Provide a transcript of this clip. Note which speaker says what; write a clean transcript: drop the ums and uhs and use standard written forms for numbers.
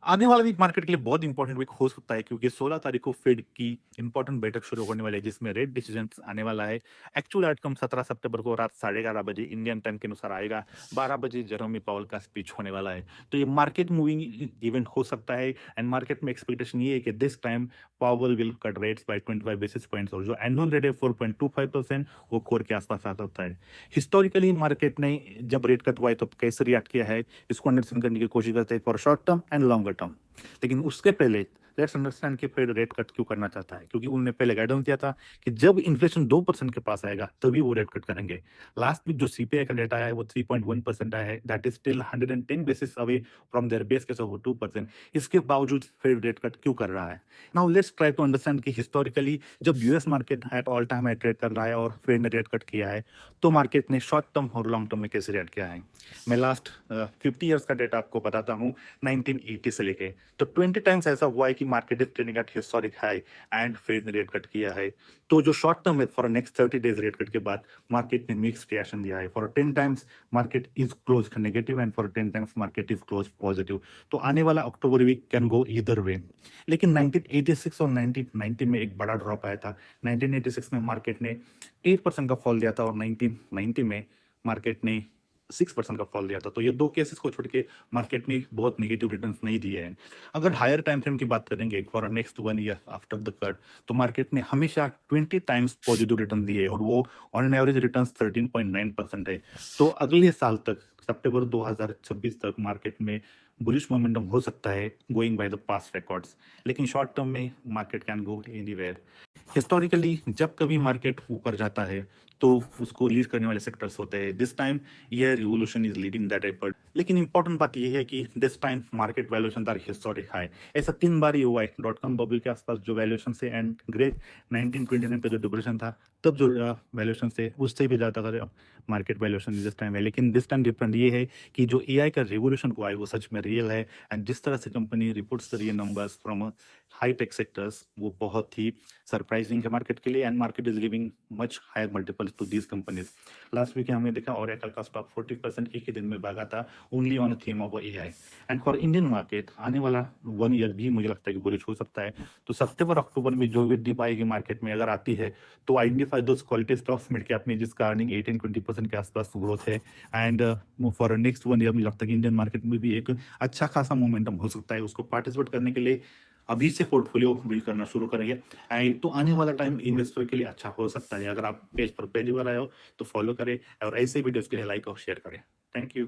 Speaker 1: आने वाला week market के लिए बहुत इंपॉर्टेंट वीक हो सकता है क्योंकि 16 तारीख को फेड की इंपॉर्टेंट बैठक शुरू होने वाली है जिसमें रेट डिसीजन आने वाला है। एक्चुअल आउटकम 17 सितंबर को रात 11:30 बजे इंडियन टाइम के अनुसार आएगा। 12 बजे जेरोमी पावल का स्पीच होने वाला है। तो ये मार्केट मूविंग इवेंट हो सकता है एंड मार्केट में एक्सपेक्टेशन ये है कि दिस टाइम पावल will cut rates bye 25 basis points और जो एनुअल रेट है 4.25% वो कोर के आसपास आता होता है। हिस्टोरिकली मार्केट ने जब रेट कट हुआ है तो कैसे रिएक्ट किया है इसको अंडरस्टैंड करने की कोशिश करते हैं for short term and longer term. लेकिन उसके पहले लेट्स अंडरस्टैंड कि फेड रेट कट क्यों करना चाहता है क्योंकि उन्होंने पहले गाइडेंस दिया था कि जब इन्फ्लेशन 2% के पास आएगा तभी वो रेट कट करेंगे। लास्ट वीक जो सीपीआई का डेटा आया है वो 3.1% आया है, that is still 110 basis away from there base case of 2%। इसके बावजूद फेड रेट कट क्यों कर रहा है? Now let's try to understand कि हिस्टोरिकली जब US market at all time high trade कर रहा है और फेड ने रेट कट किया है तो मार्केट ने शॉर्ट टर्म और लॉन्ग टर्म में कैसे रेट किया है। मैं लास्ट 50 ईयर्स का डेटा आपको बताता हूँ 1980 से लेके। तो 20 टाइम्स ऐसा हुआ है कि market is trading at historic high and Fed ने रेट कट किया है। तो जो शॉर्ट टर्म है for next 30 days rate cut के बाद मार्केट ने मिक्स रिएक्शन दिया है। For 10 times market is close negative and for 10 times market is close positive. तो आने वाला October week can go either way. लेकिन 1986 और 1990 में एक बड़ा ड्रॉप आया था। 1986 में मार्केट ने 8% का फॉल दिया था और 1990 में मार्केट ने 6% का फॉल दिया था। तो ये दो केसेस को छोड़ के मार्केट ने बहुत नेगेटिव रिटर्न्स नहीं दिए हैं। अगर हायर टाइम फ्रेम की बात करेंगे for next 1 year after the cut तो मार्केट ने हमेशा 20 टाइम्स पॉजिटिव रिटर्न दिए और वो ऑन एन एवरेज रिटर्न 13.9% है। तो अगले साल तक सितंबर 2026 तक मार्केट में बुलिश मोमेंटम हो सकता है going by the past records. लेकिन शॉर्ट टर्म में market can go anywhere. Historically जब कभी मार्केट ऊपर जाता है तो उसको लीड करने वाले सेक्टर्स होते हैं। दिस टाइम ये revolution is leading that effort. लेकिन इंपॉर्टेंट बात यह है कि this time market valuation are historic high. ऐसा 3 बार ही हुआ है। डॉट कॉम बबल के आसपास जो वैल्यूएशन से एंड ग्रेट 1929 पे जो डिप्रेशन था तब जो वैल्यूएशन से उससे भी ज़्यादा मार्केट वैल्यूएशन दिस टाइम है। लेकिन दिस टाइम डिफरेंट ये है कि जो एआई का रिवोल्यूशन हुआ है वो सच में रियल है एंड जिस तरह से कंपनी रिपोर्ट्स कर रही है numbers from high tech sectors वो बहुत ही सरप्राइजिंग है मार्केट के लिए and market is giving much higher multiples to these companies. Last week हमने देखा ओरेकल का स्टॉक 40% एक ही दिन में भागा था only on theme of AI. And for Indian market आने वाला 1 ईयर भी मुझे लगता है कि बुलिश हो सकता है। तो सितंबर अक्टूबर में जो भी डिप आएगी मार्केट में अगर आती है तो आइडेंटिफाई दोस क्वालिटी स्टॉक्स मिड कैप में जिसका अर्निंग 18-20% के आसपास ग्रोथ है। एंड फॉर नेक्स्ट 1 ईयर मुझे लगता है कि इंडियन मार्केट में भी एक अच्छा खासा मोमेंटम हो सकता है। उसको पार्टिसिपेट करने के लिए अभी से पोर्टफोलियो बिल्ड करना शुरू करेंगे एंड तो आने वाला टाइम इन्वेस्टर के लिए अच्छा हो सकता है। अगर आप पेज पर पहली बार आए हो तो फॉलो करें और ऐसे वीडियोस के लिए लाइक और शेयर करें। Thank you.